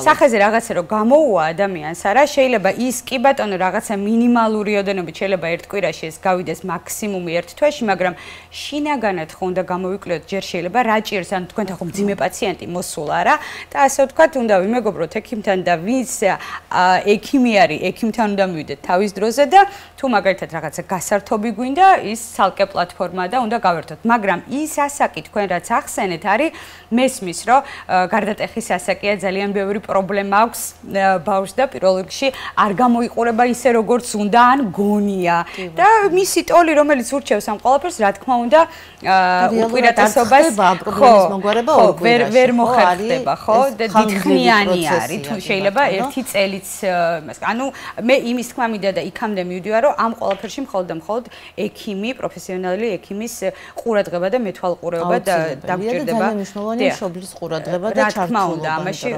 სახეზე რაღაცა რო გამოუვა ადამიანს, არა, შეიძლება ის კი ბატონო რაღაცა მინიმალური ოდენობით შეიძლება ერთ კვირაში ეს გავიდეს მაქსიმუმი ერთ თვეში, მაგრამ შინაგანად ხო უნდა გამოვიკლოთ, ჯერ შეიძლება რაჭირს, ანუ თქვენთან ხო მძიმე პაციენტი მოსულა რა და ასე ვთქვათ, უნდა ვიმეგობროთ ექიმთან და ვინც ექიმი არის, ექიმთან უნდა მივიდეთ თავის დროზე და თუ მაგალითად რაღაცა გასართობი გვინდა, ის ცალკე პლატფორმა და უნდა გავერთოთ, მაგრამ ის ასაკი თქვენ რაც ახსენეთ არის მესმის, რომ გარდატეხის ასაკია ძალიან ბევრი პრობლემა აქვს ბავშვს და პირველ რიგში არ გამოიყურება ისე როგორც უნდა ან გონია და მისი ტოლი რომელიც ურჩევს ამ ყველაფერს, რა თქმა უნდა, უპირატესობას ვერ მოხერხდება, ხო? და დიდხნიანი არის, თუ შეიძლება ერთი წელიც, ანუ მე იმის თქმა მინდა და იქამდე მივდივარ, რომ ამ ყველაფერში მხოლოდ და მხოლოდ ექიმი, პროფესიონალი ექიმის ყურადღება და მეთვალყურეობა დაგჭირდება. ძალიან მნიშვნელოვანია მშობლის ყურადღება და ჩართულობა. ამაში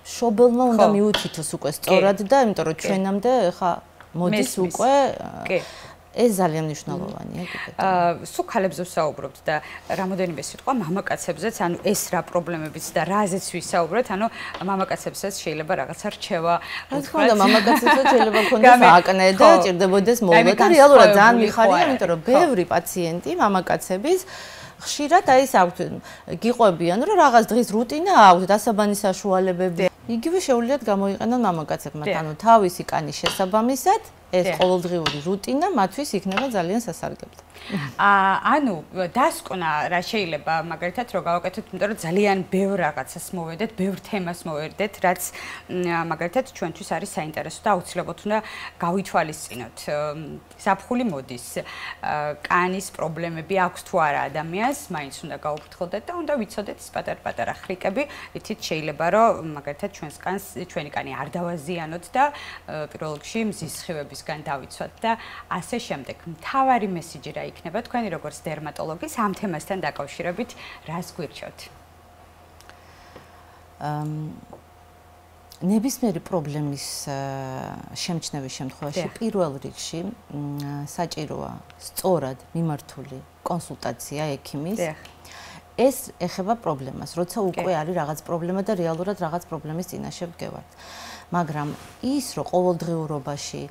მშობელმა უნდა მიუთითოს უკვე სწორად და იმიტომ რომ ჩვენამდე ხა მოდის უკვე ეს ძალიან მნიშვნელოვანია, კი ბატონო. სულ ქალებზე ვსაუბრობთ და რამოდენიმე სიტყვა მამაკაცებზეც, ანუ ეს რა პრობლემებიც და რაზეც ვისაუბროთ, ანუ მამაკაცებსაც შეიძლება რაღაცა რჩევა. რა თქმა უნდა, მამაკაცებსაც შეიძლება ქონდეს აკნე და ჭირდებოდეს მოვლა და რეალურად ძალიან მიხარია, იმიტომ რომ ბევრი პაციენტი მამაკაცების ხშირად აი ეს აქვთ გიყვებიან, რომ რაღაც დღის რუტინა აქვთ, დასაბანის საშუალებები. იგივე შეუძლიათ გამოიყენონ მამაკაცებმა, ანუ თავისი კანის შესაბამისად ეს ყოველდღიური რუტინა მათთვის იქნება ძალიან სასარგებლო. ანუ დასკვნა რა შეიძლება მაგალითად რო გავაკეთოთ, იმიტომ რომ ძალიან ბევრ რაღაცას მოვედეთ, ბევრ თემას მოვედეთ, რაც მაგალითად ჩვენთვის არის საინტერესო და აუცილებლად უნდა გავითვალისწინოთ. საფხული მოდის, კანის პრობლემები აქვს თუ არა ადამიანს, მაინც უნდა გაუფრთხილდეთ და უნდა ვიცოდეთ ის პატარ-პატარა ხრიკები, იცით შეიძლება რომ მაგალითად ჩვენს კანს, ჩვენი კანი არ დავაზიანოთ და პირველ რიგში მზის სხივებისგან დავიცვათ და ასე შემდეგ. მთავარი მესიჯი რა იქნება თქვენი როგორც დერმატოლოგის ამ თემასთან დაკავშირებით, რას გვირჩევთ? ნებისმიერი პრობლემის შემჩნევის შემთხვევაში პირველ რიგში საჭიროა სწორად მიმართული კონსულტაცია ექიმის. ეს ეხება პრობლემას, როცა უკვე არის რაღაც პრობლემა და რეალურად რაღაც პრობლემის წინაშე ვდგევართ. მაგრამ ის, რომ ყოველდღიურობაში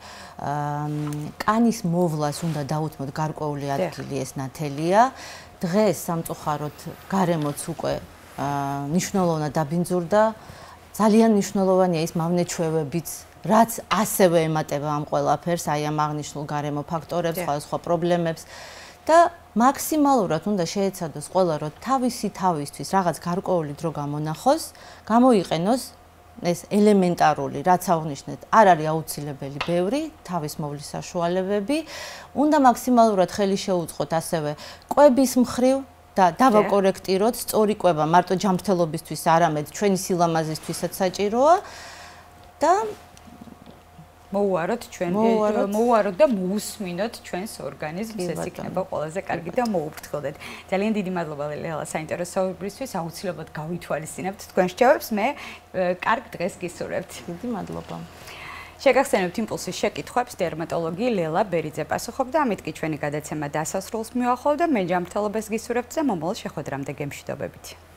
კანის მოვლას უნდა დაუთმოთ გარკვეული ადგილი, ეს ნათელია. დღეს სამწუხაროდ გარემოც უკვე მნიშვნელოვნად დაბინძურდა. ძალიან მნიშვნელოვანია ის მავნეჩვევებიც, რაც ასევე ემატება ამ ყველაფერს, აი ამ აღნიშნულ გარემო ფაქტორებს, სხვადასხვა პრობლემებს და მაქსიმალურად უნდა შეეცადოს ყველა, რომ თავისთვის რაღაც გარკვეული დრო გამონახოს, გამოიყენოს ეს ელემენტარული, რაც აღნიშნეთ, არ არის აუცილებელი ბევრი თავის მოვლის საშუალებები, უნდა მაქსიმალურად ხელი შეუწყოთ ასევე კვების მხრივ და დავაკორექტიროთ, სწორი კვება მარტო ჯანმრთელობისთვის, არამედ ჩვენი სილამაზისთვისაც საჭიროა და მოუაროთ და მოусმინოთ ჩვენს ორგანიზმს, ეს იქნება ყველაზე კარგი და მოუფრთხილდეთ. ძალიან დიდი მადლობა ლელა საინტერესო საუბრისთვის, აუცილებლად გავითვალისწინებთ თქვენ რჩევებს, მე კარგ დღეს გისურვებთ. დიდი მადლობა. შეგახსენებთ იმპულსის შეკითხვებს დერმატოლოგი ლელა ბერიძე პასუხობდა, ამით კი ჩვენი გადაცემა დასასრულს მივახვალ და მე ჯანმრთელობას გისურვებთ და მომავალ შეხვედრამდე გემშვიდობებით.